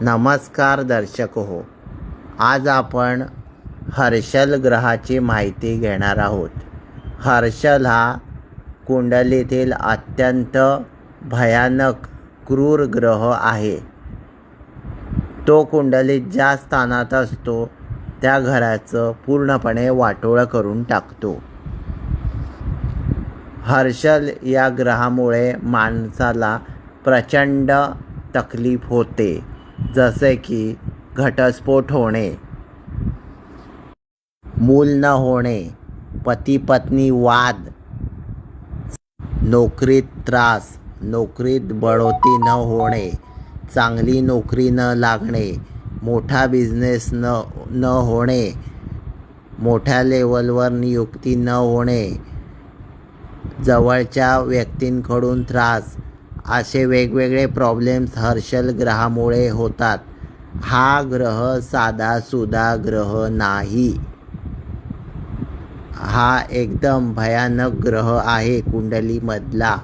नमस्कार दर्शक हो. आज आपण हर्षल ग्रहाची माहिती घेणार आहोत. हर्षल हा कुंडलीतील अत्यंत भयानक क्रूर ग्रह आहे. तो कुंडलीत ज्या स्थानात असतो त्या घराचं पूर्णपणे वाटोळं करून टाकतो. हर्षल या ग्रहामुळे माणसाला प्रचंड तकलीफ होते, जसे की घटस्फोट होणे, मूल न होणे, पती पत्नी वाद, नोकरीत त्रास, नोकरीत बढोती न होणे, चांगली नोकरी न लागणे, मोठा बिझनेस न होणे, मोठ्या लेवलवर नियुक्ती न होणे, जवळच्या व्यक्तींकडून त्रास, असे वेगवेगळे प्रॉब्लेम्स हर्षल ग्रहामुळे होतात. हा ग्रह साधासुधा ग्रह नाही. हा एकदम भयानक ग्रह आहे कुंडलीमधला.